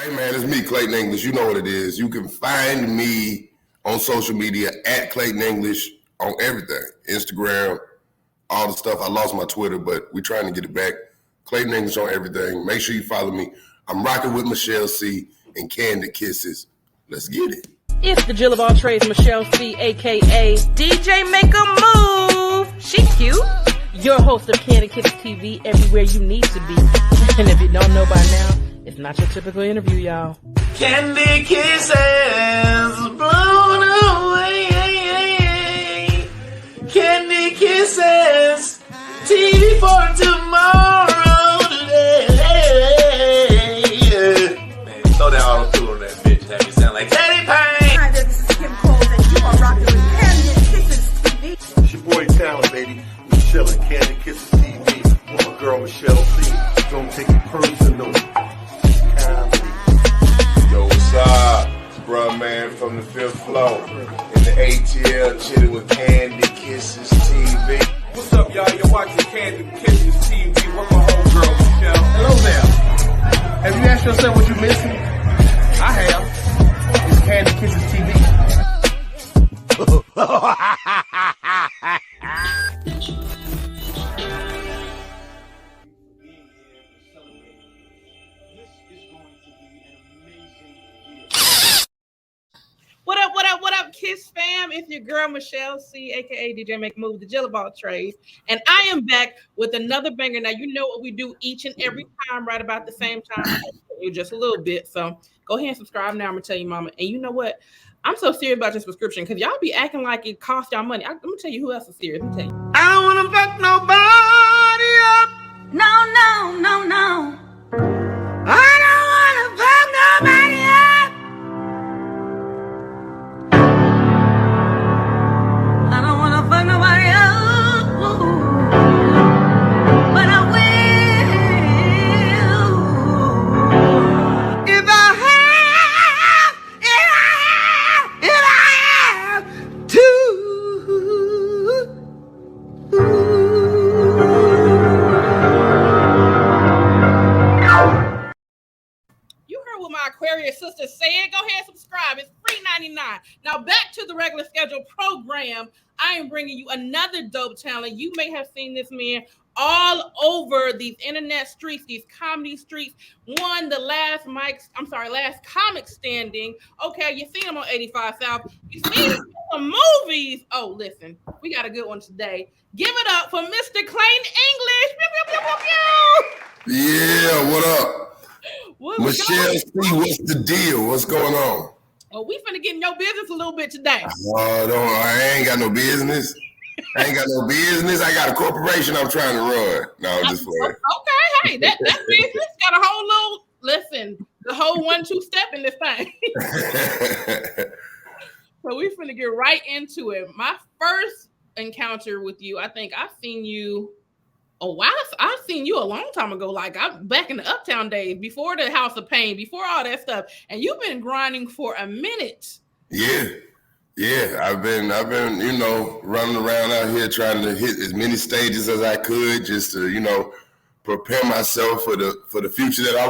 Hey man, it's me, Clayton English. You know what it is. You can find me on social media at Clayton English on everything. Instagram, all the stuff. I lost my Twitter, but we're trying to get it back. Clayton English on everything. Make sure you follow me. I'm rocking with Michelle C. and Candid Kisses. Let's get it. It's the Jill of all trades, Michelle C, a.k.a. DJ Make a Move. She cute. Your host of Candid Kisses TV, everywhere you need to be. And if you don't know by now, it's not your typical interview, y'all. Candy kisses blown away. Candy kisses, TV for tomorrow today. Man, throw that auto-tune on that bitch. Have you sound like Teddy Payne. Hi there, this is Kim Cole, and you are rocking with Candy Kisses TV. It's your boy Talent, baby. We chillin', Candy Kisses TV with my girl Michelle C. Don't take it personal. Yo, what's up? It's bruh man from the 5th floor. In the ATL, chilling with Candy Kisses TV. What's up, y'all? You're watching Candy Kisses TV with my homegirl, Michelle. Hello there. Have you asked yourself what you're missing? I have. It's Candy Kisses TV. What up, Kiss fam? It's your girl, Michelle C, a.k.a. DJ Make a Move, the Jill of all trades. And I am back with another banger. Now, you know what we do each and every time right about the same time. You just a little bit. So go ahead and subscribe now. I'm going to tell you, mama. And you know what? I'm so serious about this subscription because y'all be acting like it costs y'all money. I'm going to tell you who else is serious. Let me tell you. I don't wanna fuck nobody up. No. I don't wanna fuck nobody up. I don't wanna fuck nobody up, but I will. If I have to. You heard what my Aquarius sister said. Go ahead and subscribe. It's $3.99. Now back to the regular scheduled program. I am bringing you another dope talent. You may have seen this man all over these internet streets, these comedy streets. Won the last comic standing. Okay, you seen him on 85 South. You seen him in the movies. Oh, listen, we got a good one today. Give it up for Mr. Clayton English. Pew, pew, pew, pew, pew. Yeah, what up? What's Michelle C, going on? what's the deal? What's going on? Well, we finna get in your business a little bit today. I ain't got no business. I got a corporation I'm trying to run. No, I'm just playing. Okay, hey, that business got a whole little, the whole 1-2 step in this thing. So we finna get right into it. My first encounter with you, I think I've seen you a while. I've seen you a long time ago, like I'm back in the Uptown days, before the House of Pain, before all that stuff. And you've been grinding for a minute. Yeah. I've been, running around out here trying to hit as many stages as I could, just to, prepare myself for the future that I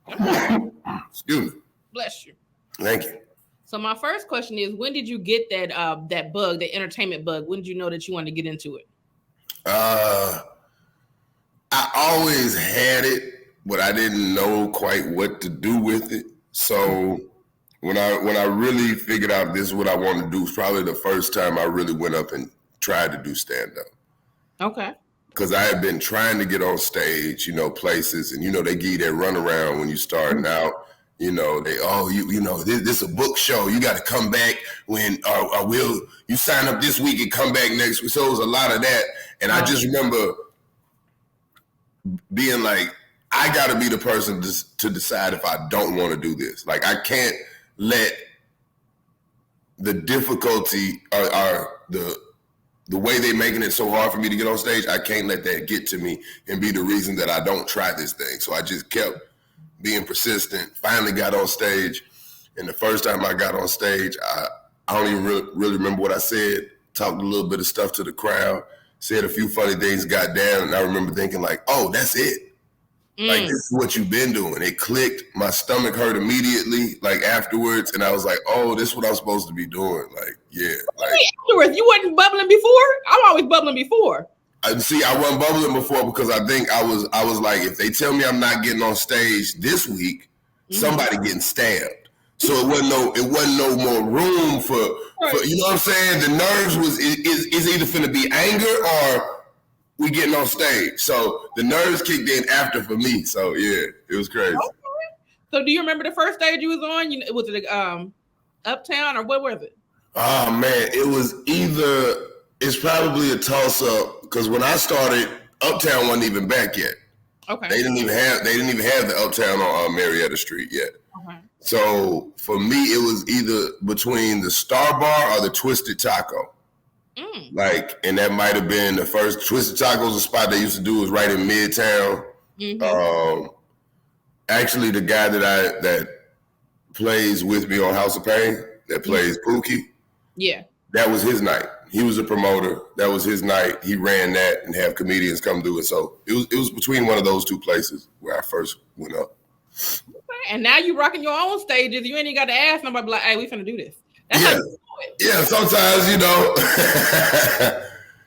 wanted. Excuse me. Bless you. Thank you. So my first question is, when did you get that bug, the entertainment bug? When did you know that you wanted to get into it? I always had it, but I didn't know quite what to do with it. So when I really figured out this is what I want to do, was probably the first time I really went up and tried to do stand-up. Okay. Because I had been trying to get on stage, places, and they give you that runaround when you starting out. This is a book show. You got to come back when, you sign up this week and come back next week. So it was a lot of that. And I just remember being like, I got to be the person to decide if I don't want to do this. Like, I can't let the difficulty or the way they're making it so hard for me to get on stage, I can't let that get to me and be the reason that I don't try this thing. So I just kept being persistent, finally got on stage. And the first time I got on stage, I don't even really remember what I said, talked a little bit of stuff to the crowd, said a few funny things, got down, and I remember thinking like, oh, that's it. Like, this is what you've been doing. It clicked. My stomach hurt immediately, like, afterwards. And I was like, oh, this is what I'm supposed to be doing. Like, yeah. Like, afterwards, you wasn't bubbling before? I'm always bubbling before. See, I wasn't bubbling before because I think I was like, if they tell me I'm not getting on stage this week, somebody getting stabbed. So it wasn't no more room for you know what I'm saying? The nerves is either finna be anger or we getting on stage. So the nerves kicked in after for me. So yeah, it was crazy. Okay. So do you remember the first stage you was on? Was it Uptown or what was it? Oh man, it's probably a toss up because when I started, Uptown wasn't even back yet. Okay. They didn't even have the Uptown on Marietta Street yet. Okay. So for me, it was either between the Star Bar or the Twisted Taco. Like, and that might have been the first. Twisted Taco's a spot they used to do was right in Midtown. Actually, the guy that plays with me on House of Pain, that plays Pookie, that was his night. He was a promoter. That was his night. He ran that and have comedians come do it. So it was between one of those two places where I first went up. Okay. And now you rocking your own stages. You ain't even got to ask nobody. Like, hey, we finna do this. That's how you do it. Yeah, sometimes, you know.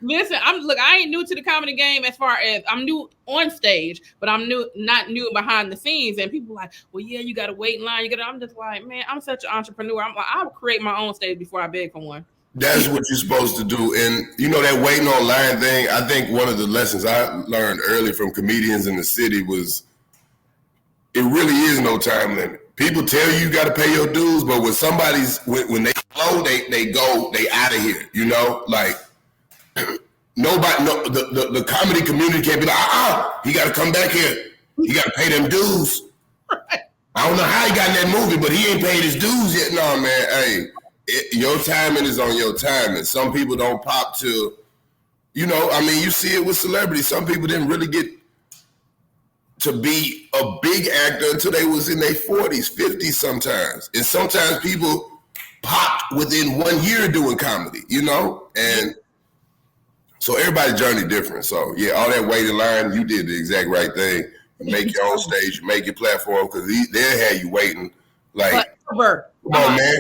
Listen, I ain't new to the comedy game as far as I'm new on stage, but I'm not new behind the scenes. And people are like, well, yeah, you got to wait in line. I'm just like, man, I'm such an entrepreneur. I'm like, I'll create my own stage before I beg for one. That's what you're supposed to do. And, you know, that waiting online thing, I think one of the lessons I learned early from comedians in the city was it really is no time limit. People tell you got to pay your dues, but when when they flow, they out of here, you know? Like, the comedy community can't be like, he got to come back here. He got to pay them dues. Right. I don't know how he got in that movie, but he ain't paid his dues yet. No, man, hey. Your timing is on your time, and some people don't pop till, you know, I mean, you see it with celebrities. Some people didn't really get to be a big actor until they was in their 40s, 50s sometimes. And sometimes people popped within 1 year doing comedy, you know? And so everybody's journey different. So, yeah, all that waiting line, you did the exact right thing. You make your own stage, you make your platform, because they'll have you waiting. Like, come on, man.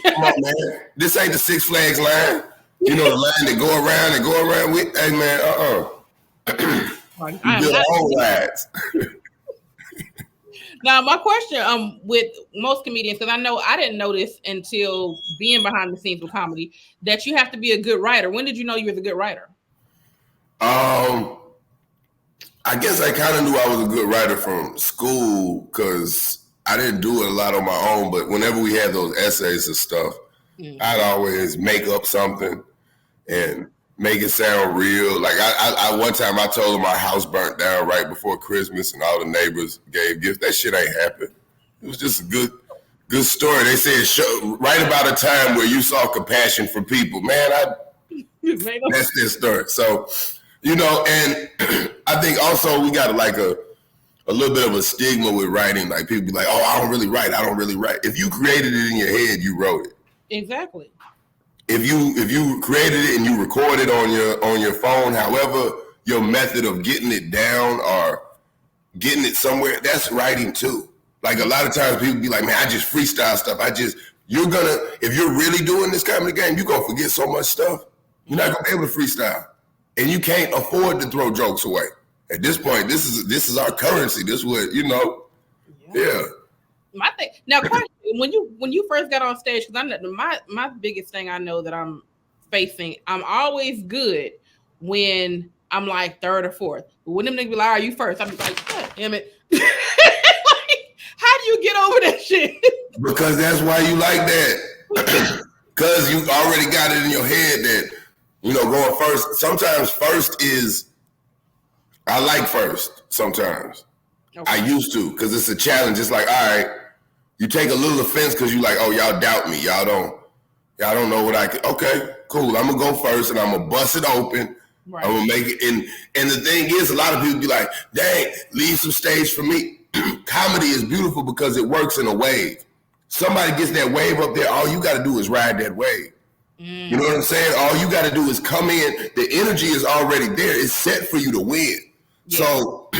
Come on, man. This ain't the Six Flags line. You know, the line that go around with. Hey, man, you build all rides. Now, my question with most comedians, because I know I didn't know this until being behind the scenes with comedy, that you have to be a good writer. When did you know you was a good writer? I guess I kind of knew I was a good writer from school because I didn't do it a lot on my own, but whenever we had those essays and stuff, I'd always make up something and make it sound real. Like I one time I told them my house burnt down right before Christmas and all the neighbors gave gifts. That shit ain't happened. It was just a good story. They said right about a time where you saw compassion for people. Man, that's their story. So, you know, and I think also we got like a little bit of a stigma with writing. Like people be like, oh, I don't really write. If you created it in your head, you wrote it. Exactly. If you created it and you recorded on your phone, however, your method of getting it down or getting it somewhere, that's writing too. Like a lot of times people be like, man, I just freestyle stuff. if you're really doing this comedy game, you're gonna forget so much stuff. You're not gonna be able to freestyle. And you can't afford to throw jokes away. At this point, this is our currency. This is what, you know. Yeah. My thing now, question, when you first got on stage, because I know my biggest thing I know that I'm facing, I'm always good when I'm like third or fourth. But when them niggas be like, are you first? I'm like, God damn it. Like, how do you get over that shit? Because that's why you like that. Because you already got it in your head that, you know, going first. Sometimes first is, I like first sometimes. Okay. I used to, because it's a challenge. It's like, all right, you take a little offense because you like, oh, y'all doubt me. Y'all don't know what I can. Okay, cool. I'm gonna go first and I'm gonna bust it open. Right. I'm gonna make it. And the thing is, a lot of people be like, dang, leave some stage for me. Comedy is beautiful because it works in a wave. Somebody gets that wave up there, all you gotta do is ride that wave. You know what I'm saying? All you gotta do is come in. The energy is already there. It's set for you to win. Yeah. So,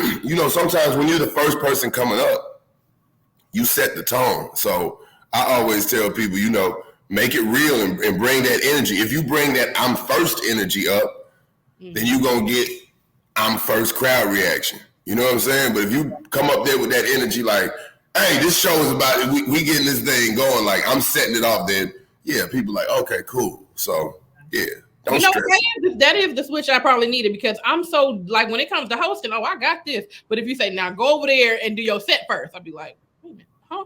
sometimes when you're the first person coming up, you set the tone. So I always tell people, make it real and bring that energy. If you bring that I'm first energy up, then you're going to get I'm first crowd reaction. You know what I'm saying? But if you come up there with that energy like, hey, this show is about it, we getting this thing going, like I'm setting it off, then yeah, people like, okay, cool. So yeah. That is the switch I probably needed, because I'm so like when it comes to hosting, I got this. But if you say now go over there and do your set first, I'll be like, wait a minute, huh?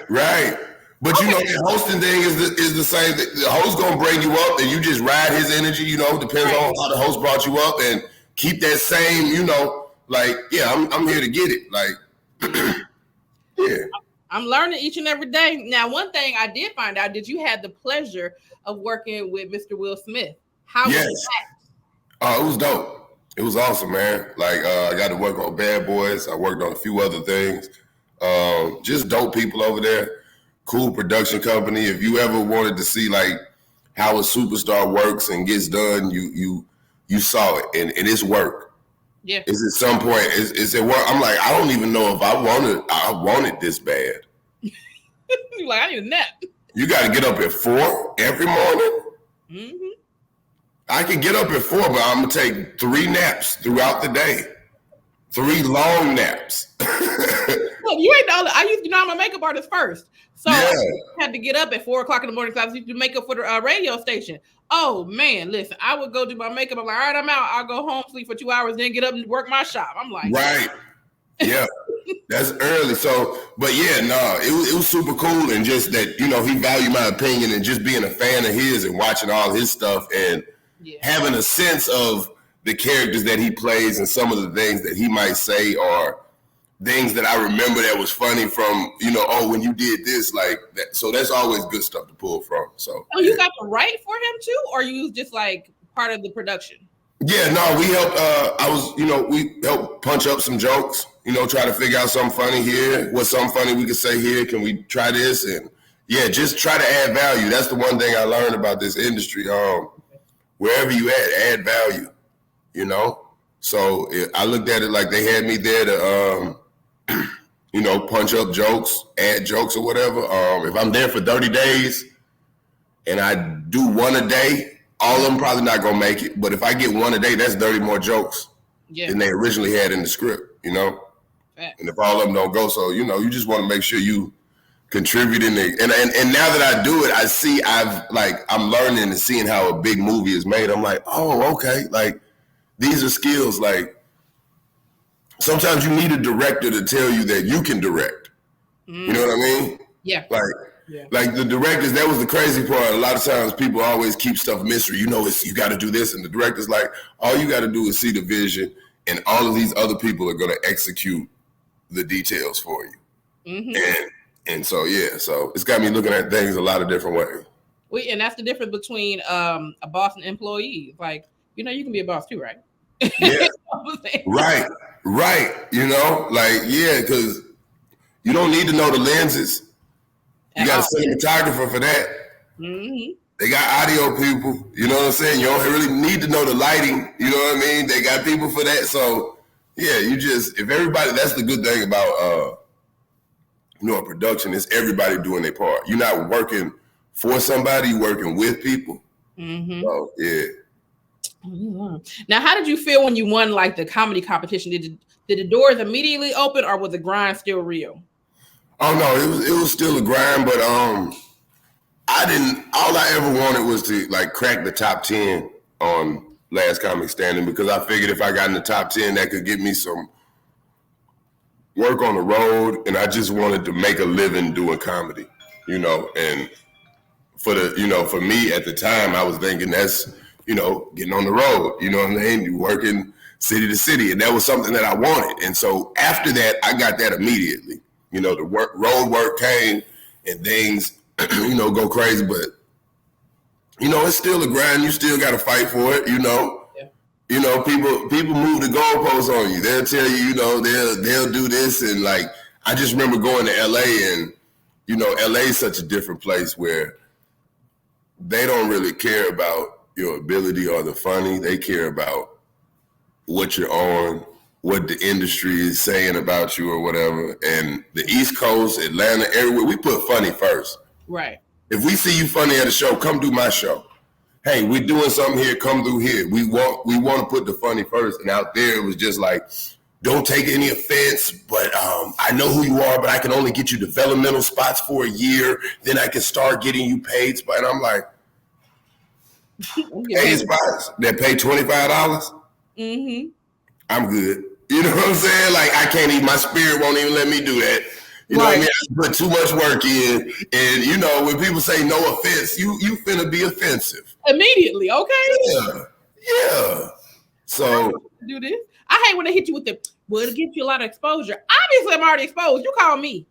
Right. But the hosting thing is the same. The host gonna bring you up, and you just ride his energy. Depends on how the host brought you up, and keep that same. I'm here to get it. Like, yeah. I'm learning each and every day. Now, one thing I did find out, did you have the pleasure of working with Mr. Will Smith? How was that? Oh, it was dope. It was awesome, man. Like, I got to work on Bad Boys. I worked on a few other things. Just dope people over there. Cool production company. If you ever wanted to see like how a superstar works and gets done, you saw it, and it's work. Yeah. It's at some point. It's at work. I'm like, I don't even know if I want it this bad. You're like, I need a nap. You got to get up at 4 every morning. Mm-hmm. I can get up at 4, but I'm gonna take 3 naps throughout the day. 3 long naps. Look, you ain't the only. I'm a makeup artist first, so I had to get up at 4 o'clock in the morning because I used to do makeup for the radio station. Oh man, listen, I would go do my makeup. I'm like, all right, I'm out. I'll go home, sleep for 2 hours, then get up and work my shop. I'm like, right, yeah, that's early. So, but yeah, no, it was super cool, and just that he valued my opinion, and just being a fan of his and watching all his stuff and having a sense of the characters that he plays and some of the things that he might say are things that I remember that was funny from, when you did this, like that. So that's always good stuff to pull from. So you got to write for him too, or you just like part of the production? Yeah, no, we helped. We helped punch up some jokes. Try to figure out something funny here. What's something funny we could say here? Can we try this? And yeah, just try to add value. That's the one thing I learned about this industry. Wherever you add value. So I looked at it like they had me there to punch up jokes, add jokes or whatever. If I'm there for 30 days and I do 1 a day, all of them probably not going to make it. But if I get 1 a day, that's 30 more jokes than they originally had in the script, And if all of them don't go, so, you just want to make sure you contribute in there. And now that I do it, I see I'm learning and seeing how a big movie is made. I'm like, oh, okay. Like, these are skills. Like, sometimes you need a director to tell you that you can direct. You know what I mean? Yeah. Like the directors, that was the crazy part. A lot of times people always keep stuff mystery. You got to do this. And the director's like, all you got to do is see the vision, and all of these other people are going to execute the details for you. Mm-hmm. And so, yeah, so it's got me looking at things a lot of different ways. And that's the difference between a boss and employee. Like, you can be a boss too, right? Yeah. Right. Because you don't need to know the lenses. You got a cinematographer for that. Mm-hmm. They got audio people. You know what I'm saying? You don't really need to know the lighting. You know what I mean? They got people for that. So, yeah, if everybody, that's the good thing about, a production is everybody doing their part. You're not working for somebody, you're working with people. Mm-hmm. So, yeah. Mm-hmm. Now, how did you feel when you won like the comedy competition? Did the doors immediately open, or was the grind still real? Oh no, it was still a grind, but all I ever wanted was to like crack the top 10 on Last Comic Standing, because I figured if I got in the top 10, that could get me some work on the road, and I just wanted to make a living doing comedy, and for me at the time, I was thinking that's getting on the road, you know what I mean? You working city to city, and that was something that I wanted. And so after that, I got that immediately. The road work came and things, go crazy, but it's still a grind. You still got to fight for it, Yeah. People move the goalposts on you. They'll tell you, they'll do this, and like I just remember going to LA, and LA is such a different place where they don't really care about your ability or the funny. They care about what you're on, what the industry is saying about you or whatever. And the East Coast, Atlanta, everywhere, we put funny first. Right. If we see you funny at a show, come do my show. Hey, we're doing something here, come through here. We want to put the funny first. And out there, it was just like, don't take any offense, but I know who you are, but I can only get you developmental spots for a year. Then I can start getting you paid spots. And I'm like, paid spots that pay $25? Mm-hmm. I'm good. You know what I'm saying? Like, I can't even, my spirit won't even let me do that. You know what I mean? I put too much work in. And, you know, when people say no offense, you finna be offensive. Immediately, okay? Yeah. So. Do this. I hate when they hit you with the, well, it'll get you a lot of exposure. Obviously, I'm already exposed. You call me.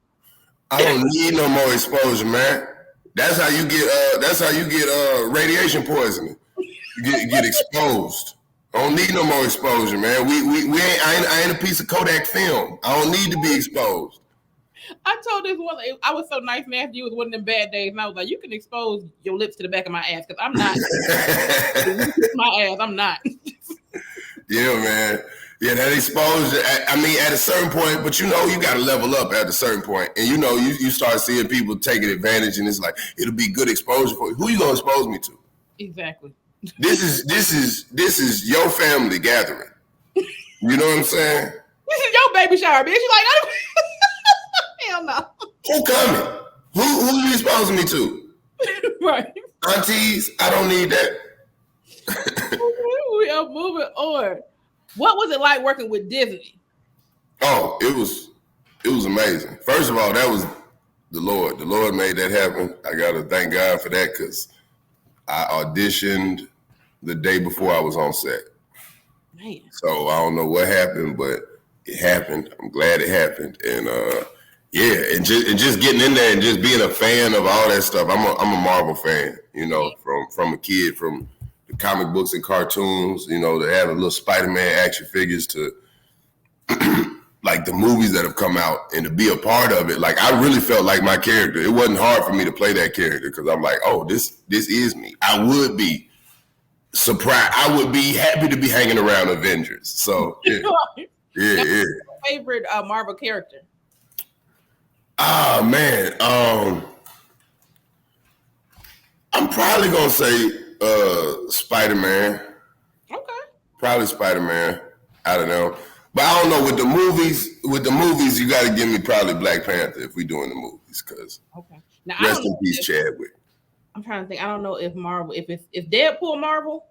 I don't need no more exposure, man. That's how you get radiation poisoning. You get exposed. I don't need no more exposure, man. I ain't a piece of Kodak film. I don't need to be exposed. I told this one, I was so nice and after you was one of them bad days, and I was like, you can expose your lips to the back of my ass, because I'm not. My ass, I'm not. Yeah, man. Yeah, that exposure, I mean, at a certain point, but you know, you got to level up at a certain point. And you know, you start seeing people taking advantage, and it's like, it'll be good exposure for you. Who you going to expose me to? Exactly. This is your family gathering. You know what I'm saying? This is your baby shower, bitch. You like, hell no. Who coming? Who you exposing me to? Right. Aunties, I don't need that. We are moving on. What was it like working with Disney? Oh, it was amazing. First of all, that was the Lord. The Lord made that happen. I gotta thank God for that, because I auditioned the day before I was on set. Man. So I don't know what happened, but it happened. I'm glad it happened. And and just getting in there and just being a fan of all that stuff. I'm a Marvel fan, you know, from a kid, from the comic books and cartoons, you know, to have a little Spider-Man action figures to like the movies that have come out, and to be a part of it. Like, I really felt like my character. It wasn't hard for me to play that character, because I'm like, oh, this is me. I would be surprised. I would be happy to be hanging around Avengers. So yeah. What's your favorite Marvel character? Ah, man. I'm probably gonna say Spider-Man. Okay. Probably Spider-Man. I don't know. But I don't know, with the movies, you gotta give me probably Black Panther if we doing the movies, because now, rest in peace, Chadwick. I'm trying to think. I don't know if Marvel, if Deadpool Marvel?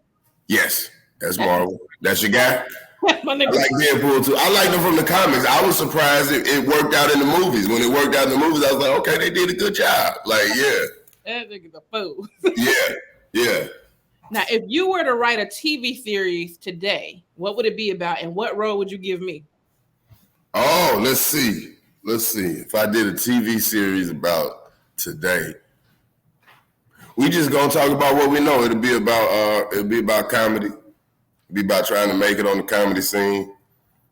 Yes, that's Marvel. That's your guy? My I like Deadpool too. I like them from the comics. I was surprised it worked out in the movies. When it worked out in the movies, I was like, okay, they did a good job. Like, yeah. That nigga's a fool. Yeah. Now, if you were to write a TV series today, what would it be about, and what role would you give me? Oh, let's see. If I did a TV series about today, we just gonna talk about what we know. It'll be about comedy. It'll be about trying to make it on the comedy scene,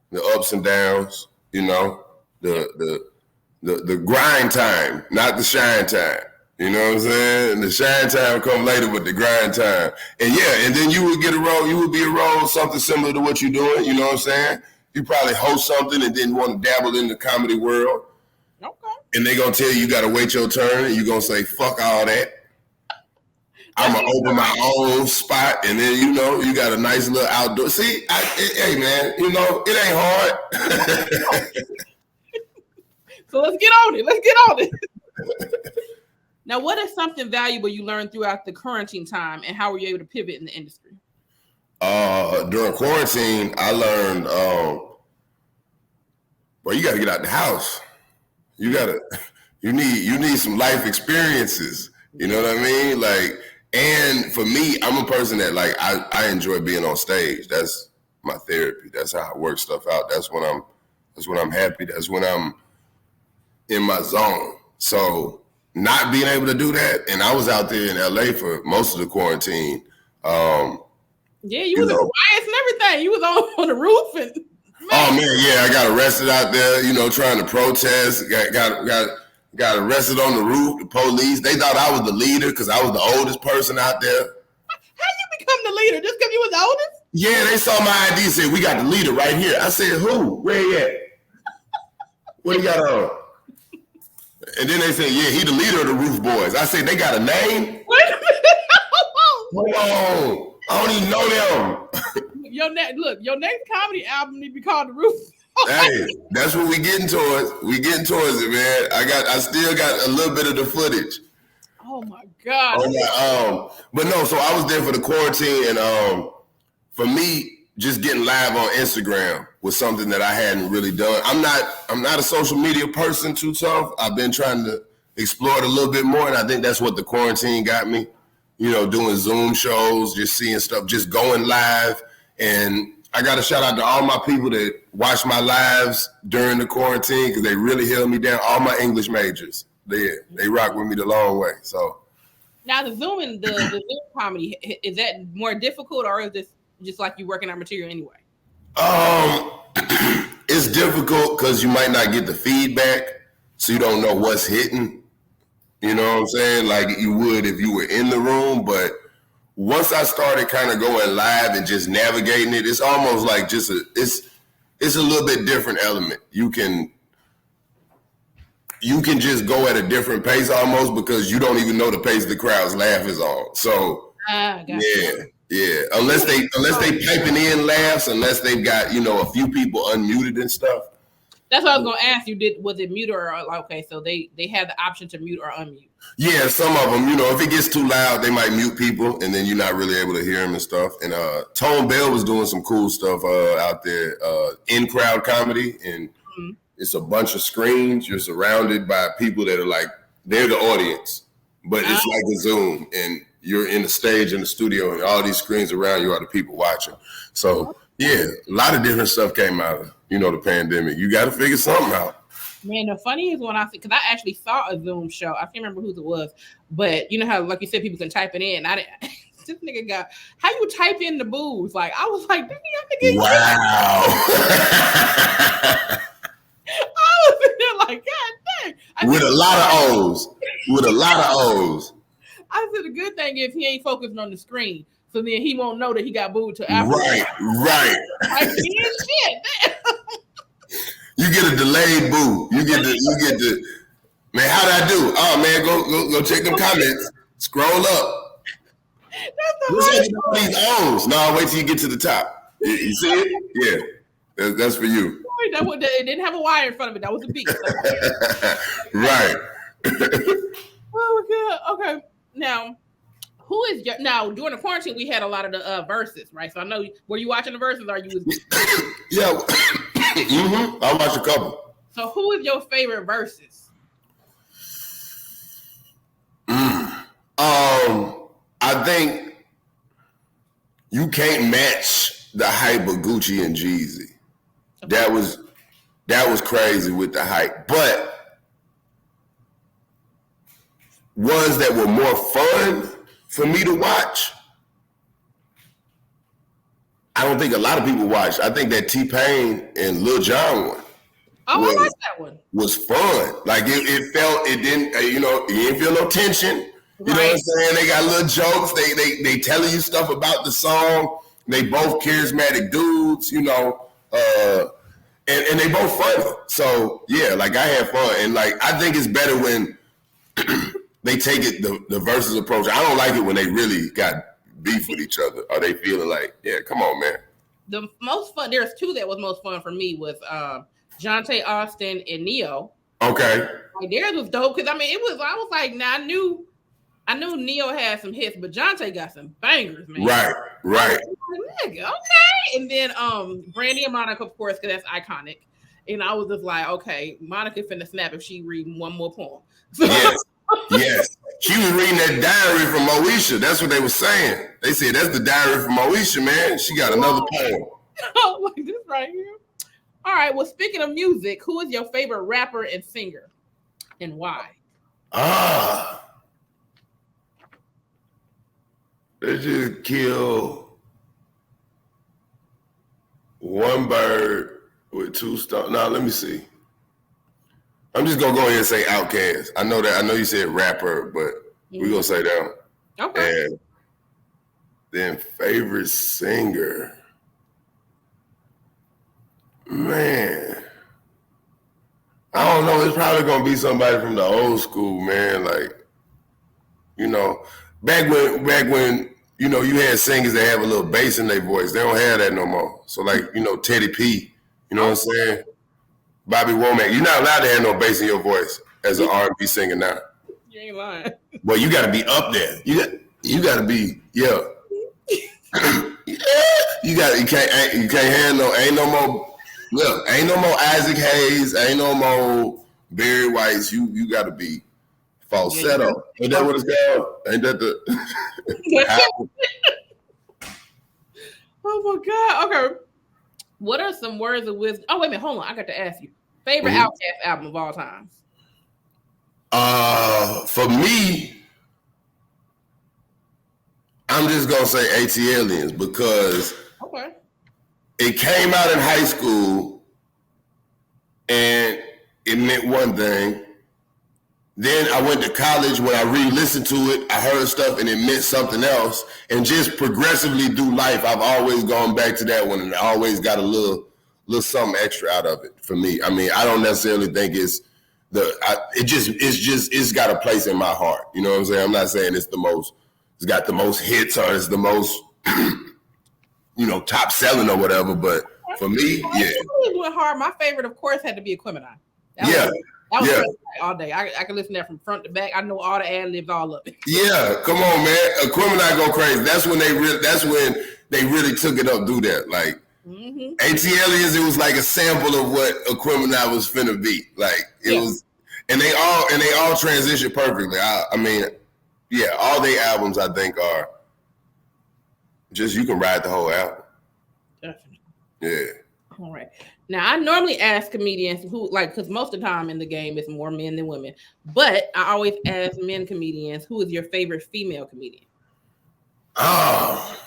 the ups and downs. You know, the grind time, not the shine time. You know what I'm saying? And the shine time come later, but the grind time. And then you would get a role. You would be a role, something similar to what you're doing. You know what I'm saying? You probably host something and then want to dabble in the comedy world. Okay. And they're going to tell you got to wait your turn, and you're going to say, fuck all that. I'm going to open my own spot, and then, you know, you got a nice little outdoor. See, hey, man, you know, it ain't hard. So let's get on it. Now, what is something valuable you learned throughout the quarantine time, and how were you able to pivot in the industry? During quarantine, I learned, you got to get out the house. You need some life experiences. You know what I mean? Like, and for me, I'm a person that, like, I enjoy being on stage. That's my therapy. That's how I work stuff out. That's when I'm happy. That's when I'm in my zone. So not being able to do that, and I was out there in LA for most of the quarantine. You was in riots and everything. You was on the roof and oh man, yeah, I got arrested out there, you know, trying to protest. Got arrested on the roof. The police, they thought I was the leader because I was the oldest person out there. How you become the leader? Just because you was the oldest? Yeah, they saw my ID, said, we got the leader right here. I said, who? Where he at? What he got on? And then they said, yeah, he the leader of the Roof Boys. I said, they got a name? Wait a minute. Hold on. I don't even know them. Your next comedy album need to be called The Roof. Hey, that's what we getting towards. We getting towards it, man. I still got a little bit of the footage. Oh my God. But no, so I was there for the quarantine, and for me, just getting live on Instagram was something that I hadn't really done. I'm not a social media person too tough. I've been trying to explore it a little bit more, and I think that's what the quarantine got me. You know, doing Zoom shows, just seeing stuff, just going live. And I got to shout out to all my people that watch my lives during the quarantine because they really held me down. All my English majors, they rock with me the long way. So now the Zoom and the Zoom comedy, is that more difficult, or is this just like you working on material anyway? It's difficult because you might not get the feedback, so you don't know what's hitting. You know what I'm saying? Like you would if you were in the room. But once I started kind of going live and just navigating it, it's almost like just it's a little bit different element. You can just go at a different pace almost because you don't even know the pace the crowd's laugh is on. So yeah. Unless they piping in laughs, unless they've got, you know, a few people unmuted and stuff. That's what I was gonna ask you. Was it mute or okay? So they have the option to mute or unmute. Yeah, some of them, you know, if it gets too loud, they might mute people, and then you're not really able to hear them and stuff. And Tone Bell was doing some cool stuff out there, in crowd comedy, and it's a bunch of screens. You're surrounded by people that are like they're the audience, but it's like a Zoom, and you're in the stage in the studio, and all these screens around you are the people watching. So yeah, a lot of different stuff came out of, you know, the pandemic. You got to figure something out. Man, the funny is when because I actually saw a Zoom show. I can't remember who it was, but you know how, like you said, people can type it in. I didn't. This nigga got how you type in the booze. Like I was like, wow. I was in there like, God dang. With a lot of O's. I said the good thing is he ain't focusing on the screen, so then he won't know that he got booed to Africa. Right. Like shit. You get a delayed boo. You get the man. How'd I do? Oh man, go check them comments. Scroll up. That's these O's. No, wait till you get to the top. You see it? Yeah, that's for you. It didn't have a wire in front of it. That was a beat. Right. Oh good. Okay. Now, now during the quarantine we had a lot of the verses, right? So I know, were you watching the verses? Or you was? Yeah. I watched a couple. So who is your favorite verses? I think you can't match the hype of Gucci and Jeezy. Okay. That was crazy with the hype. But ones that were more fun for me to watch, I don't think a lot of people watched. I think that T-Pain and Lil Jon one. I like that one. Was fun. Like it didn't, you didn't feel no tension. You know what I'm saying? They got little jokes. They telling you stuff about the song. They both charismatic dudes, you know, and they both funny. So yeah, like I had fun. And like I think it's better when they take it the versus approach. I don't like it when they really got beef with each other. Or they feeling like, yeah, come on, man. The most fun, there's two that was most fun for me was Jonte Austin and Neo. Okay. Like theirs was dope because I was like, now I knew Neo had some hits, but Jonte got some bangers, man. Right. Like, okay. And then Brandy and Monica, of course, because that's iconic. And I was just like, okay, Monica finna snap if she read one more poem. Yes. She was reading that diary from Moesha. That's what they were saying. They said that's the diary from Moesha, man. She got another poem. Oh, like this right here. All right. Well, speaking of music, who is your favorite rapper and singer, and why? They just kill one bird with two stones. Now, let me see. I'm just gonna go ahead and say Outcast. I know you said rapper, but we're gonna say that. Okay. Then favorite singer. Man. I don't know. It's probably gonna be somebody from the old school, man. Like, you know, back when you know you had singers that have a little bass in their voice. They don't have that no more. So like, you know, Teddy P. You know what I'm saying? Bobby Womack. You're not allowed to have no bass in your voice as an R&B singer now. You ain't lying. Well, you got to be up there. You got to be yeah. You can't have ain't no more. Look, ain't no more Isaac Hayes, ain't no more Barry White. You got to be falsetto. Ain't that what it's called? Ain't that the? Oh my God. Okay. What are some words of wisdom? Oh, wait a minute. Hold on. I got to ask you. Favorite Outcast album of all time? For me, I'm just gonna say ATLiens because it came out in high school and it meant one thing. Then I went to college. When I re-listened to it, I heard stuff and it meant something else. And just progressively through life, I've always gone back to that one and I always got a little something extra out of it for me. I mean, I don't necessarily think it's it's got a place in my heart. You know what I'm saying? I'm not saying it's got the most hits or it's the most, top selling or whatever. But for me, yeah. It went hard. My favorite, of course, had to be Equimini. That was all day. I can listen to that from front to back. I know all the ad libs, all of it. Yeah, come on, man. Equimini go crazy. That's when they really took it up through that. Like ATLiens, it was like a sample of what Equimini was finna be. Like it was, and they all transitioned perfectly. I mean, yeah, all their albums I think are just you can ride the whole album. Definitely. Yeah. All right. Now, I normally ask comedians who, because most of the time in the game it's more men than women, but I always ask men comedians, who is your favorite female comedian? Oh,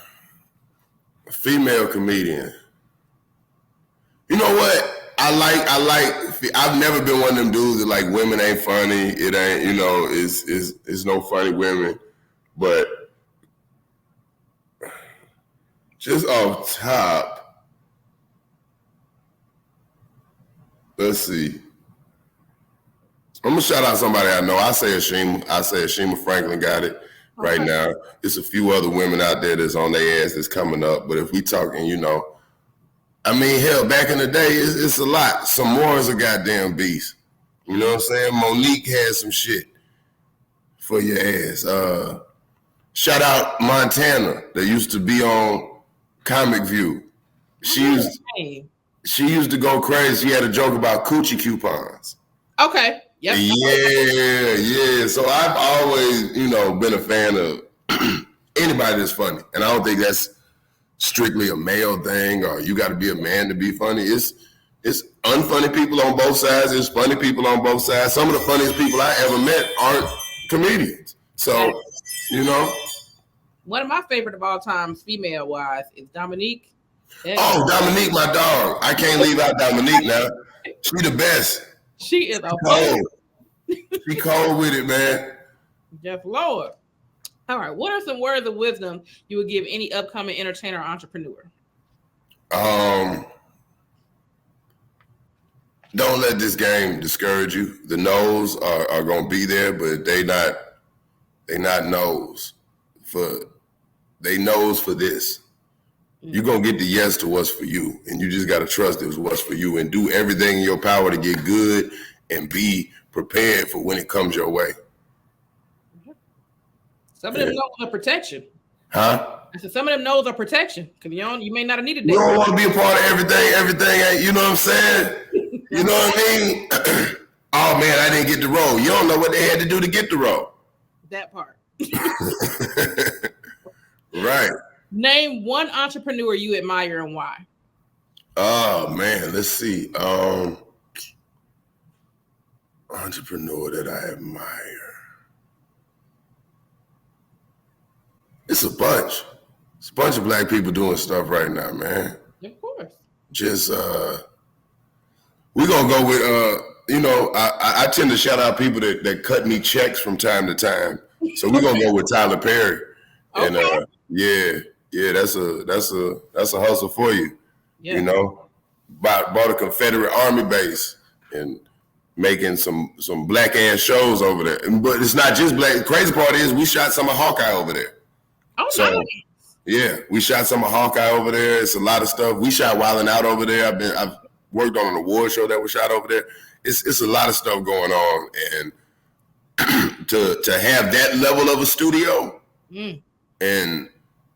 female comedian. You know what? I've never been one of them dudes that like women ain't funny. It ain't, it's no funny women, but just off top, let's see. I'm gonna shout out somebody I know. I say Ashima Franklin got it right now. There's a few other women out there that's on their ass that's coming up. But if we talking, I mean, hell, back in the day, it's a lot. Samoa's a goddamn beast. You know what I'm saying? Monique had some shit for your ass. Shout out Montana that used to be on Comic View. She used to go crazy. She had a joke about coochie coupons. Okay. Yep. Yeah. So I've always, been a fan of anybody that's funny. And I don't think that's strictly a male thing or you got to be a man to be funny. It's unfunny people on both sides. There's funny people on both sides. Some of the funniest people I ever met aren't comedians. So, One of my favorite of all times, female-wise, is Dominique. Oh, Dominique, my dog. I can't leave out Dominique now. She the best. She is a cold. She cold with it, man. Jeff Lord. All right. What are some words of wisdom you would give any upcoming entertainer or entrepreneur? Don't let this game discourage you. The no's are gonna be there, but they not no's for this. You're going to get the yes to what's for you. And you just got to trust it's what's for you and do everything in your power to get good and be prepared for when it comes your way. Some of them no's are protection. Huh? I said some of them no's are protection because you may not have needed that. You don't want to be a part of everything. Everything ain't, you know what I'm saying? You know what I mean? Oh, man, I didn't get the role. You don't know what they had to do to get the role. That part. Right. Name one entrepreneur you admire and why. Oh man, let's see. Entrepreneur that I admire. It's a bunch. It's a bunch of black people doing stuff right now, man. Of course. Just we're gonna go with I tend to shout out people that cut me checks from time to time. So we're gonna go with Tyler Perry. Okay. And yeah. Yeah, that's a hustle for you. Yeah. You know, bought a Confederate Army base and making some black ass shows over there. But it's not just black. The crazy part is we shot some of Hawkeye over there. Oh, so, nice. Yeah, we shot some of Hawkeye over there. It's a lot of stuff. We shot Wildin' Out over there. I've worked on an award show that was shot over there. It's a lot of stuff going on, and to have that level of a studio and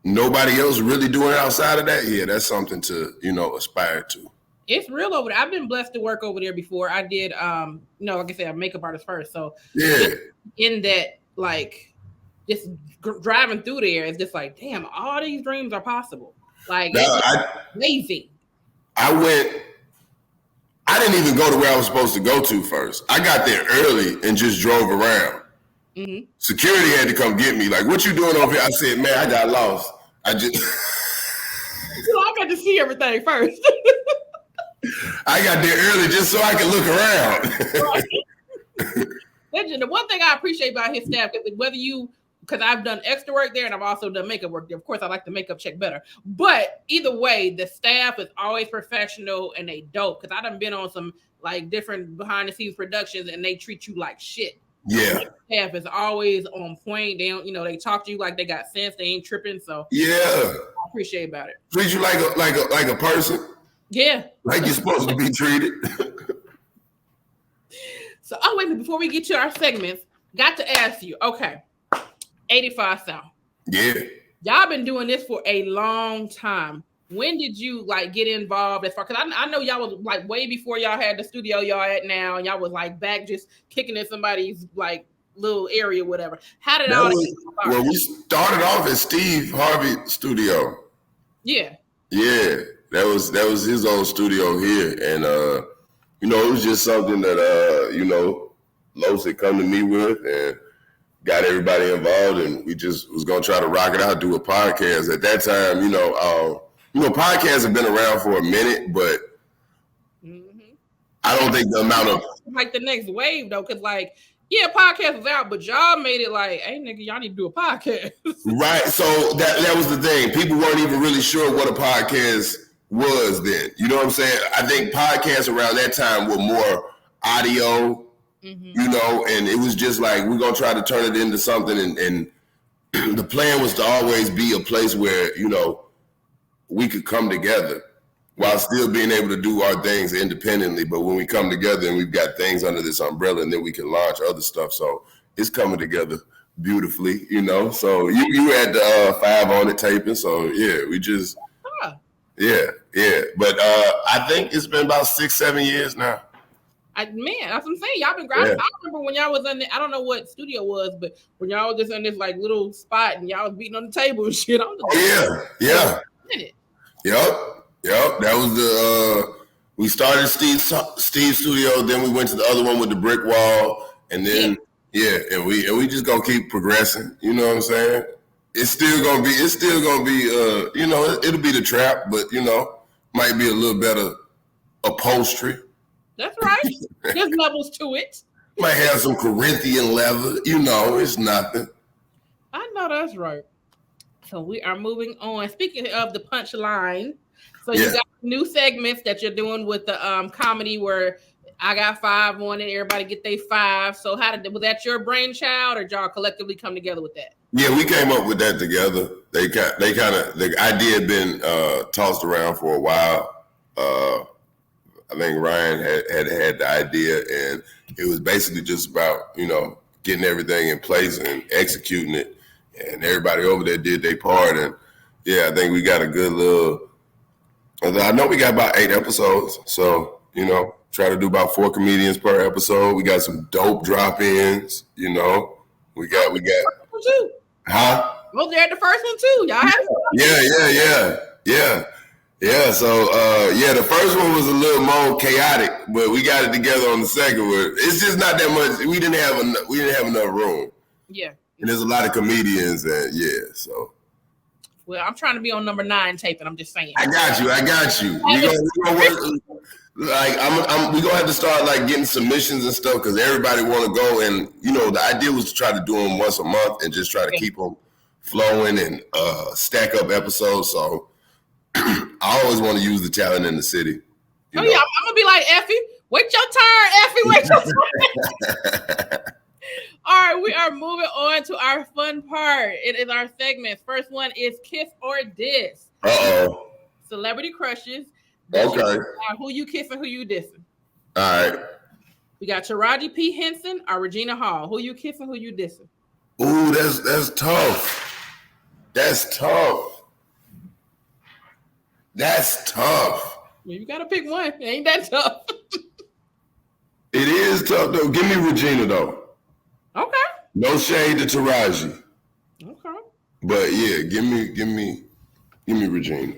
nobody else really doing it outside of that, yeah, that's something to aspire to. It's real over there. I've been blessed to work over there before. I did, like I said, I'm a makeup artist first. So yeah, in that, like, just driving through there, it's just like, damn, all these dreams are possible. Like, it's amazing. I didn't even go to where I was supposed to go to first. I got there early and just drove around. Mm-hmm. Security had to come get me. Like, what you doing over here? I said, man, I got lost. I got to see everything first. I got there early just so I could look around. Legend. The one thing I appreciate about his staff, because I've done extra work there and I've also done makeup work there. Of course, I like the makeup check better. But either way, the staff is always professional and they dope. Because I done been on some like different behind the scenes productions and they treat you like shit. Yeah. The staff is always on point. They don't, they talk to you like they got sense. They ain't tripping. So yeah, I appreciate about it. Treat you like a person. Yeah. Like you're supposed to be treated. So, wait a minute. Before we get to our segments, got to ask you, okay, 85 South. Yeah. Y'all been doing this for a long time. When did you like get involved as far? Because I know y'all was like way before y'all had the studio y'all at now, and y'all was like back just kicking in somebody's like little area, whatever. How did all that start? Well, we started off at Steve Harvey Studio. Yeah. Yeah. That was his own studio here. And it was just something that Los had come to me with and got everybody involved, and we just was gonna try to rock it out, do a podcast. At that time, podcasts have been around for a minute, but I don't think the amount of like the next wave though, because like podcast was out, but y'all made it like, hey nigga, y'all need to do a podcast. Right. So that was the thing. People weren't even really sure what a podcast was then. You know what I'm saying? I think podcasts around that time were more audio, and it was just like, we're going to try to turn it into something. And the plan was to always be a place where, we could come together while still being able to do our things independently. But when we come together and we've got things under this umbrella, and then we can launch other stuff. So it's coming together beautifully, So you had the 5 on it taping. So yeah, we just, yeah. But I think it's been about 6-7 years now. That's what I'm saying. Y'all been grinding. Yeah. I remember when y'all was in I don't know what studio was, but when y'all was just in this like little spot and y'all was beating on the table and shit. Yeah. Yep. That was we started Steve's studio, then we went to the other one with the brick wall, and then and we just gonna keep progressing. You know what I'm saying? It's still gonna be it'll be the trap, but might be a little better upholstery. That's right. There's levels to it. Might have some Corinthian leather. It's nothing. I know that's right. So we are moving on. Speaking of the punchline, so you got new segments that you're doing with the comedy where I got 5 on it. Everybody get their 5. So was that your brainchild, or did y'all collectively come together with that? Yeah, we came up with that together. The idea had been tossed around for a while. I think Ryan had the idea, and it was basically just about, getting everything in place and executing it. And everybody over there did their part. And I think we got a good little, I know we got about 8 episodes. So, try to do about 4 comedians per episode. We got some dope drop-ins, We got. Huh? Well, they're the first one too. Y'all have Yeah. So, the first one was a little more chaotic, but we got it together on the second one. It's just not that much. We didn't have enough room. Yeah. And there's a lot of comedians, and so. Well, I'm trying to be on number 9 taping. I'm just saying. I got you. We gonna work. Like we gonna have to start like getting submissions and stuff, because everybody want to go, and the idea was to try to do them once a month and just try to keep them flowing and stack up episodes. So I always want to use the talent in the city. Yeah, I'm gonna be like Effie. Wait your turn, Effie. Wait your turn. All right, we are moving on to our fun part. It is our segments. First one is Kiss or Diss. Uh-oh. Celebrity crushes. Okay. Who you kissing, who you dissing. All right. We got Taraji P. Henson or Regina Hall. Who you kissing, who you dissing. Ooh, that's tough. That's tough. That's tough. Well, you gotta pick one. It ain't that tough. It is tough though. Give me Regina though. Okay. No shade to Taraji. Okay. But yeah, give me Regina.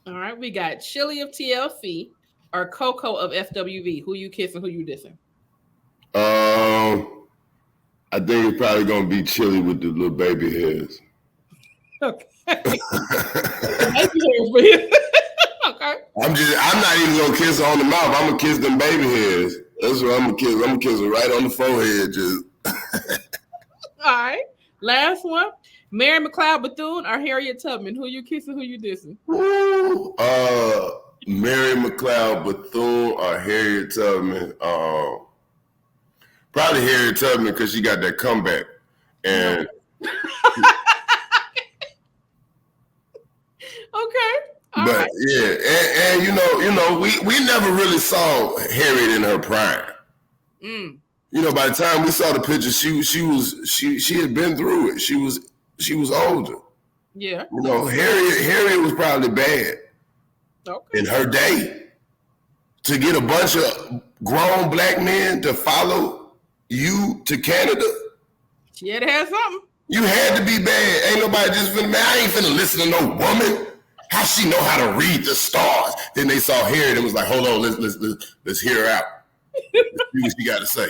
All right, we got Chili of TLC or Coco of FWV. Who you kissing, who you dissing. I think it's probably gonna be Chili with the little baby hairs. Okay. Baby hairs for you. Okay. I'm not even gonna kiss her on the mouth. I'm gonna kiss them baby hairs. That's what I'm gonna kiss. I'm gonna kiss her right on the forehead. Just. All right. Last one. Mary Mcleod Bethune or Harriet Tubman. Who you kissing? Who you dissing? Ooh, Mary Mcleod Bethune or Harriet Tubman. Probably Harriet Tubman because she got that comeback. And okay. All but right. yeah, and you know, we never really saw Harriet in her prime. Mm. You know, by the time we saw the picture, she had been through it. She was older. Yeah. You know, Harriet was probably bad in her day. To get a bunch of grown black men to follow you to Canada, she had to have something. You had to be bad. Ain't nobody just finna, man, I ain't finna listen to no woman. How she know how to read the stars? Then they saw Harriet and was like, hold on, let's hear her out. Let's see what she got to say.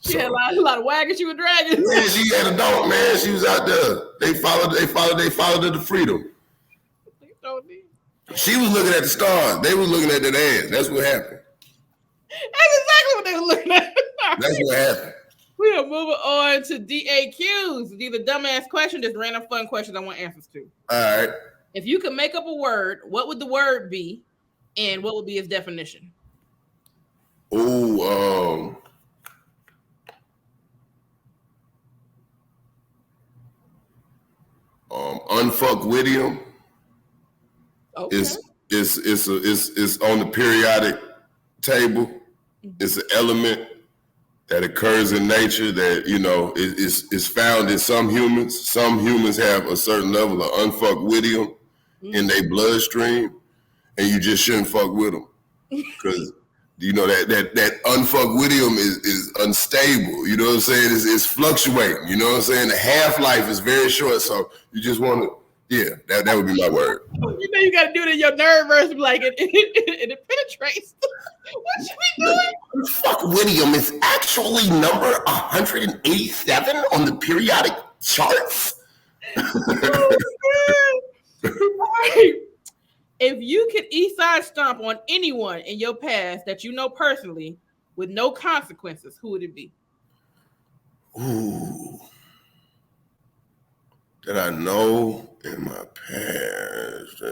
She had a lot of wagons she was dragging. Yeah, she had a dog, man. She was out there. They followed her to freedom. She was looking at the stars. They were looking at that ass. That's what happened. That's exactly what they were looking at. That's what happened. We are moving on to D.A.Qs. These are dumbass questions, just random fun questions I want answers to. All right. If you could make up a word, what would the word be, and what would be its definition? Oh, unfuckwittium. Okay. It's on the periodic table. Mm-hmm. It's an element that occurs in nature that, you know, is found in some humans. Some humans have a certain level of unfuckwittium in their bloodstream, and you just shouldn't fuck with them because you know that unfuckwittium is unstable. You know what I'm saying? It's fluctuating. You know what I'm saying? The half-life is very short, so you just want to. Yeah, that would be my word. You know you got to do it in your nerve verse, like it penetrates. What you be doing? Fuckwittium is actually number 187 on the periodic charts. Right. If you could east side stomp on anyone in your past that you know personally with no consequences, who would it be? Ooh. That I know in my past.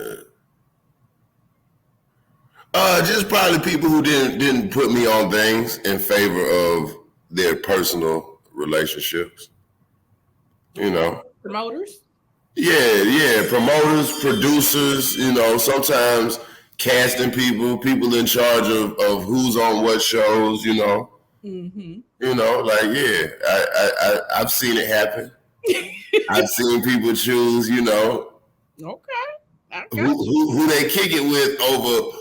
Just probably people who didn't put me on things in favor of their personal relationships. You know. Promoters? Yeah. Promoters, producers, you know, sometimes casting people in charge of who's on what shows, you know. Mm-hmm. You know, like, yeah, I've seen it happen. I've seen people choose, you know, who they kick it with over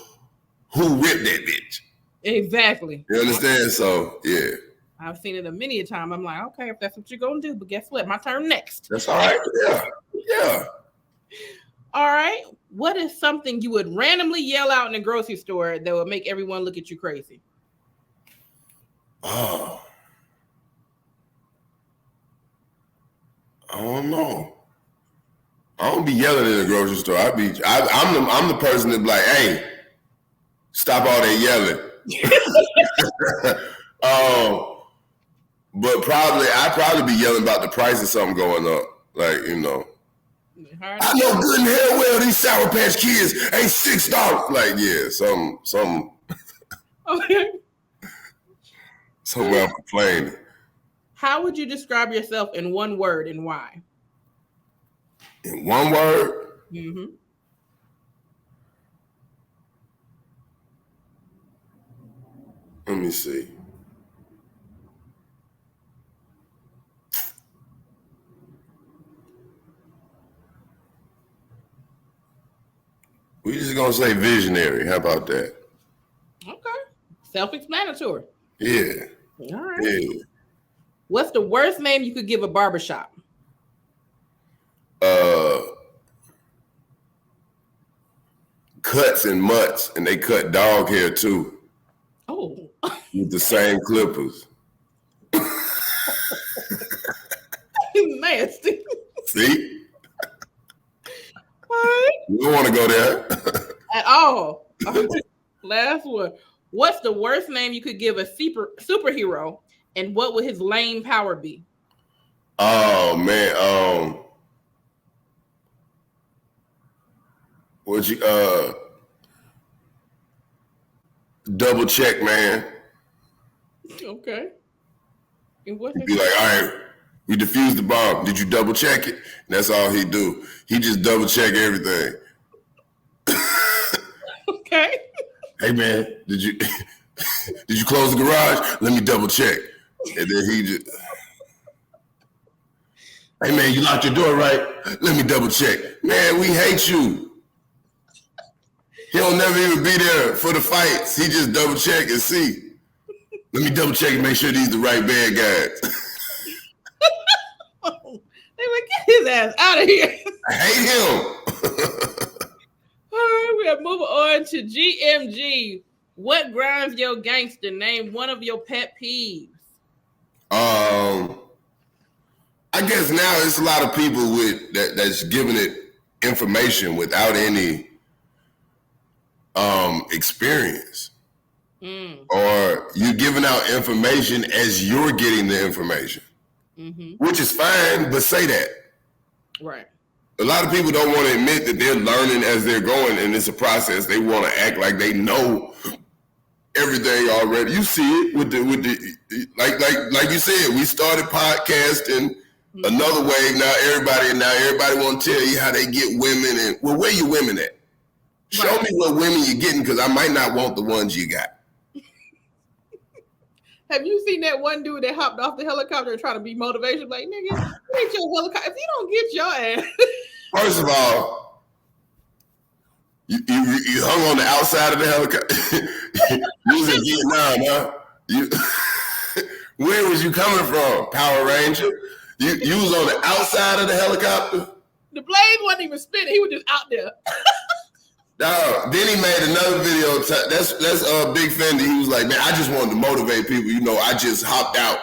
who ripped that bitch. Exactly. You understand? So, yeah. I've seen it a many a time. I'm like, okay, if that's what you're going to do, but guess what? My turn next. That's all right. Yeah. All right. What is something you would randomly yell out in a grocery store that would make everyone look at you crazy? Oh. I don't know. I don't be yelling in the grocery store. I'm the person that be like, hey, stop all that yelling. But I'd probably be yelling about the price of something going up. Like, you know, I know good and hell well these Sour Patch Kids ain't $6. Like, yeah, some. Okay. Somewhere I'm complaining. How would you describe yourself in one word and why? In one word? Mm-hmm. Let me see. We just gonna say visionary. How about that? Okay. Self-explanatory. Yeah. All right. Yeah. What's the worst name you could give a barbershop? Cuts and mutts, and they cut dog hair too. Oh. With the same clippers. Nasty. See? All right. You don't want to go there. At all. Last one. What's the worst name you could give a superhero, and what would his lame power be? Oh man, what you double check, man. Okay. And what Be like, all right, we defused the bomb. Did you double check it? And that's all he do. He just double check everything. Okay. Hey man, did you close the garage? Let me double check. And then he just, hey man, you locked your door, right? Let me double check. Man, we hate you. He'll never even be there for the fights. He just double check and see. Let me double check and make sure these the right bad guys. They would get his ass out of here. I hate him. All right, we are moving on to G.M.G. What grinds your gangster? Name one of your pet peeves. I guess now it's a lot of people with that's giving it information without any experience. Or you giving out information as you're getting the information, which is fine, but say that. Right. A lot of people don't want to admit that they're learning as they're going, and it's a process. They want to act like they know everything already. You see it with the like you said. We started podcasting another wave. Now everybody want to tell you how they get women, and well, where you women at? Show me what women you're getting, because I might not want the ones you got. Have you seen that one dude that hopped off the helicopter and tried to be motivational? Like, nigga, you ain't your helicopter. If you don't get your ass. First of all, you hung on the outside of the helicopter. You was in Vietnam, huh? Where was you coming from, Power Ranger? You was on the outside of the helicopter? The blade wasn't even spinning. He was just out there. No, then he made another video. That's Big Fendi. He was like, man, I just wanted to motivate people. You know, I just hopped out.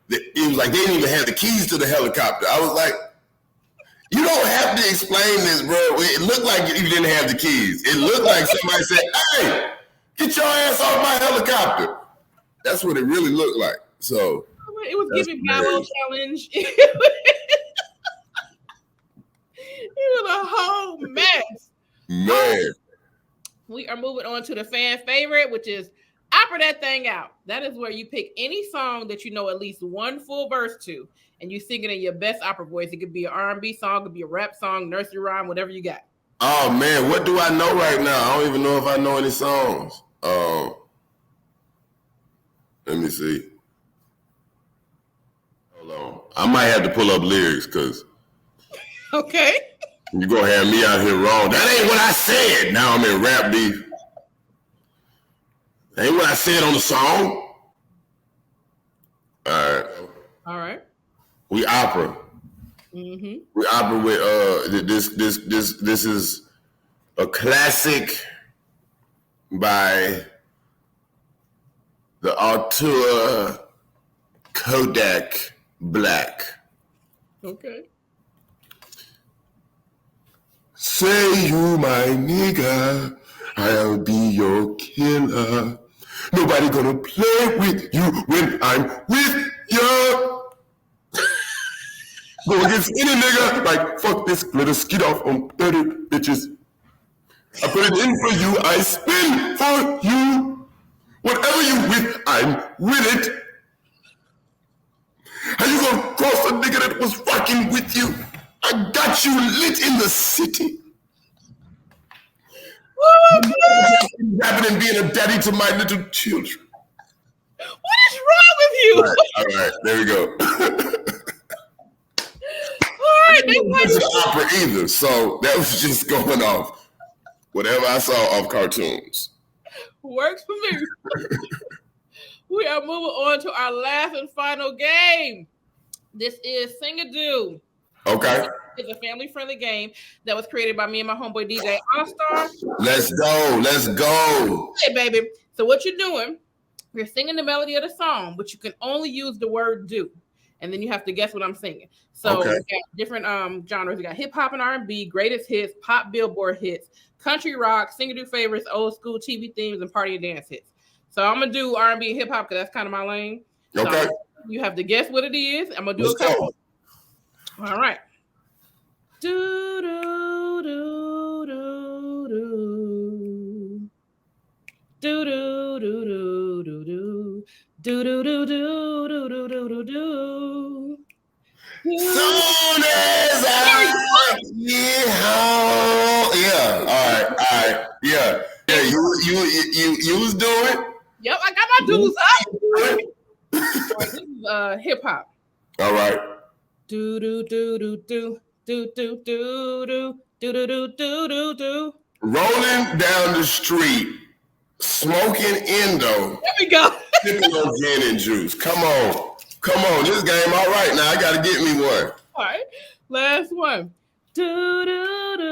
He was like, they didn't even have the keys to the helicopter. I was like, you don't have to explain this, bro. It looked like you didn't have the keys. It looked like somebody said, hey, get your ass off my helicopter. That's what it really looked like. So it was giving Gallo challenge. It was a whole mess. Man. We are moving on to the fan favorite, which is opera that thing out. That is where you pick any song that you know at least one full verse to, and you sing it in your best opera voice. It could be an R&B song, it could be a rap song, nursery rhyme, whatever you got. Oh man, what do I know right now? I don't even know if I know any songs. Let me see. Hold on. I might have to pull up lyrics because okay. You're going to have me out here wrong. That ain't what I said. Now I'm in rap beef. That ain't what I said on the song. All right. We opera. We opera with this is a classic by the auteur Kodak Black. Okay. Say you my nigga, I'll be your killer. Nobody gonna play with you when I'm with you. Go against any nigga, like, fuck this, let us skid off on 30 bitches. I put it in for you, I spin for you. Whatever you with, I'm with it. How you gonna cross a nigga that was fucking with you? I got you lit in the city. Happening being a daddy to my little children. What is wrong with you? All right, there we go. All right, It wasn't an opera either, so that was just going off whatever I saw off cartoons. Works for me. We are moving on to our last and final game. This is SingADOO. Okay. It's a family-friendly game that was created by me and my homeboy DJ All-Star. Let's go. Let's go. Hey, baby. So what you're doing, you're singing the melody of the song, but you can only use the word do. And then you have to guess what I'm singing. So we got different genres. We got hip-hop and R&B, greatest hits, pop Billboard hits, country rock, SingADOO favorites, old school TV themes, and party and dance hits. So I'm going to do R&B and hip-hop because that's kind of my lane. Okay. So you have to guess what it is. I'm going to do a couple. All right. Do, do, do, do, do. Do, do, do, do, do, do. Do, do, do, do, do, do, do, do, do. Soon as I get home. Yeah. All right. Yeah. Yeah. You was doing. Yep, I got my dudes up. This is hip hop. All right. Do do do do do do do do do do do do do do. Rolling down the street, smoking Indo. There we go. Sipping on gin and juice. Come on. This game all right now. I gotta get me one. All right, last one. Do do do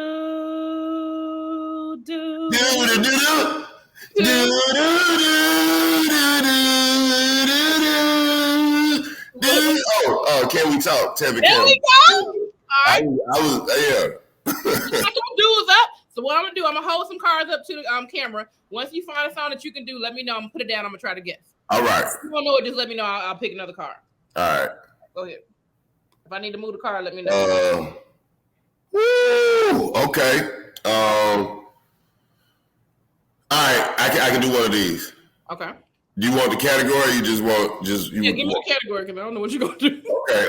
do do do do do do do. Oh, can we talk? Tell me. There we go. All right. I was Got your dudes up. So what I'm gonna do? I'm gonna hold some cards up to the camera. Once you find a song that you can do, let me know. I'm gonna put it down. I'm gonna try to guess. All right. If you don't know it, just let me know. I'll pick another card. All right. Go ahead. If I need to move the card, let me know. Okay. All right. I can do one of these. Okay. Do you want the category? Or you just want give me the category because I don't know what you're gonna do. Okay.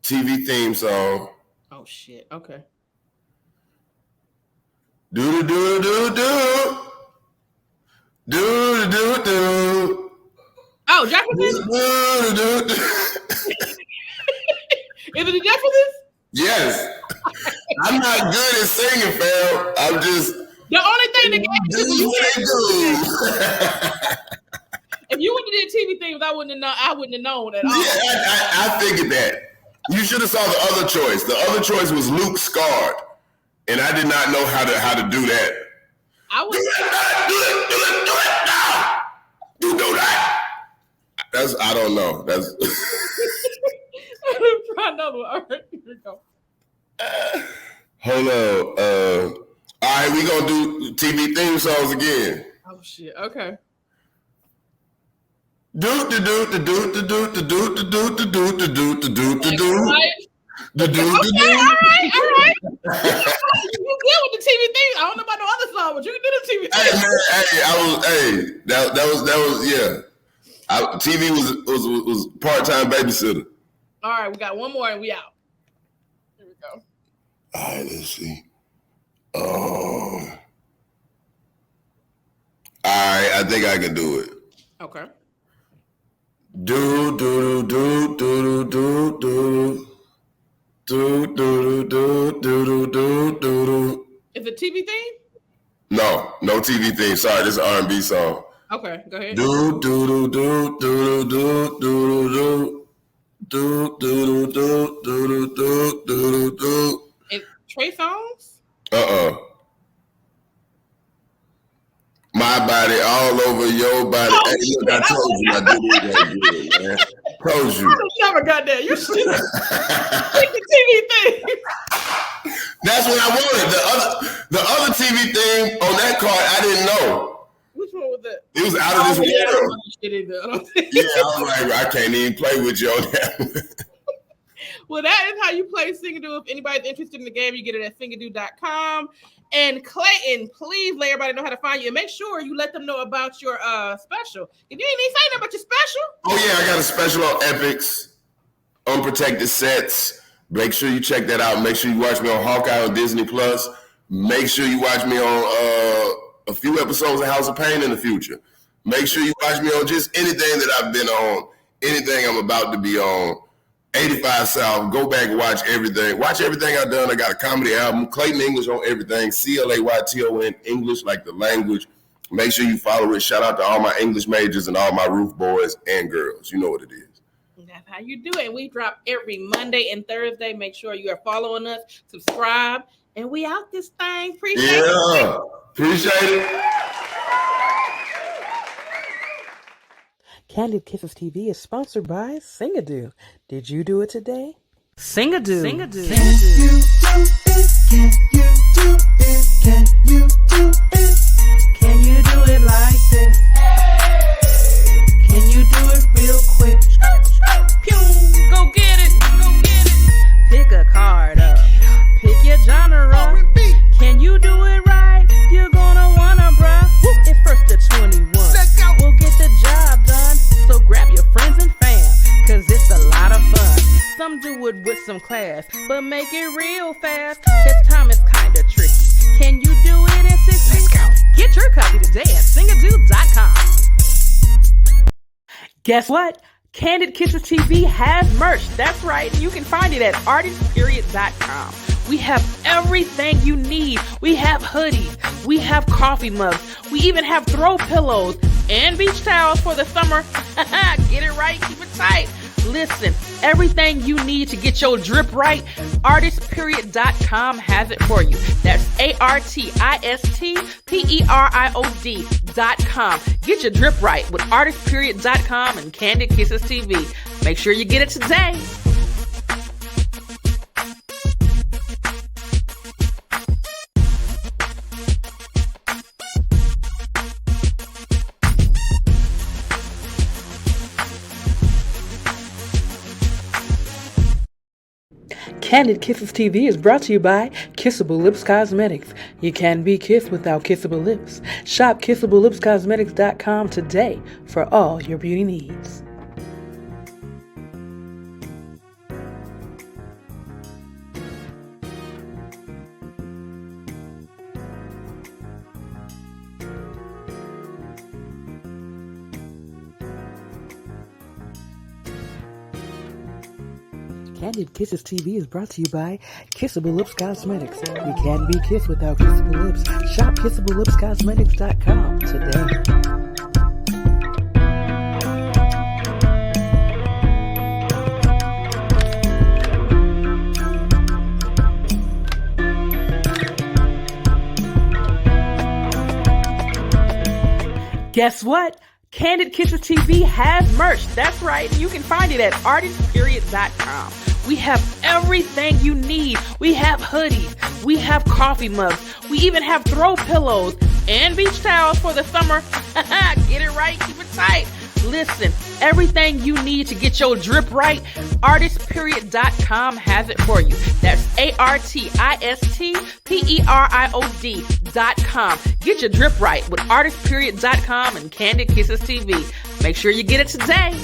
TV theme song. Oh shit. Okay. Do do do do do do do. Oh, Jefferson. Is it the Jeffersons? Yes. I'm not good at singing, fam. I'm just the only thing that do what they do. If you would have did TV themes, I wouldn't have known at all. Yeah, I figured that. You should have saw the other choice. The other choice was Luke Scarred, and I did not know how to do that. I would do it now. You do that. That's I don't know. That's. Try another one. All right, here we go. Hold on. All right, we gonna do TV theme songs again. Oh shit. Okay. Do do do do do do do do do do do do do do do do do. Okay, all right. You good with the TV theme? I don't know about no other song, but you can do the TV theme. That was yeah. TV was part-time babysitter. All right, we got one more and we out. Here we go. All right, let's see. All right, I think I can do it. Okay. Do do do do do do do do do do do do do. Is it TV theme? No TV theme. Sorry, this is an R&B song. Okay, go ahead. Do do do do do do do do do do do do do do do. Is Trey Songz? My body all over your body. Oh, hey, look, I told you I did that good, man. Told you. I never got that. You should have picked the TV thing. That's what I wanted. The other TV thing on that card, I didn't know. Which one was that? It was Out of This World. Yeah, Yeah, I was like, I can't even play with you on that. Well, that is how you play SingADOO. If anybody's interested in the game, you get it at SingADOO.com. And Clayton, please let everybody know how to find you. And make sure you let them know about your special. If you ain't even saying about your special. Oh, yeah, I got a special on Epics, Unprotected Sets. Make sure you check that out. Make sure you watch me on Hawkeye on Disney+. Make sure you watch me on a few episodes of House of Pain in the future. Make sure you watch me on just anything that I've been on, anything I'm about to be on. 85 South, go back and watch everything. Watch everything I've done. I got a comedy album, Clayton English on everything, Clayton English, like the language. Make sure you follow it. Shout out to all my English majors and all my roof boys and girls. You know what it is. That's how you do it. We drop every Monday and Thursday. Make sure you are following us, subscribe, and we out this thing. Appreciate it. Appreciate it. Kandid Kisses TV is sponsored by SingADOO. Did you do it today? SingADOO. SingADOO. Can you do it? Can you do it? Can you do it? Can you do it like this? Can you do it real quick? Pew! Go get it! Go get it! Pick a card up. Pick your genre. Can you do it right? You're gonna wanna, bruh. It's first to 21. We'll get the job done. So grab your friends and fam, cause it's a lot of fun. Some do it with some class, but make it real fast. This time is kinda tricky. Can you do it in 6 weeks? Let's go. Get your copy today at SingADOO.com. Guess what? Kandid Kisses TV has merch. That's right. You can find it at artistperiod.com. We have everything you need. We have hoodies. We have coffee mugs. We even have throw pillows and beach towels for the summer. Get it right. Keep it tight. Listen, everything you need to get your drip right, artistperiod.com has it for you. That's artistperiod.com. Get your drip right with artistperiod.com and Kandid Kisses TV. Make sure you get it today. Kandid Kisses TV is brought to you by Kissable Lips Cosmetics. You can be kissed without kissable lips. Shop KissableLipsCosmetics.com today for all your beauty needs. Kandid Kisses TV is brought to you by Kissable Lips Cosmetics. You can be kissed without kissable lips. Shop KissableLipsCosmetics.com today. Guess what? Kandid Kisses TV has merch. That's right. You can find it at artistperiod.com. We have everything you need. We have hoodies. We have coffee mugs. We even have throw pillows and beach towels for the summer. Get it right. Keep it tight. Listen, everything you need to get your drip right, artistperiod.com has it for you. That's artistperiod.com. Get your drip right with artistperiod.com and Kandid Kisses TV. Make sure you get it today.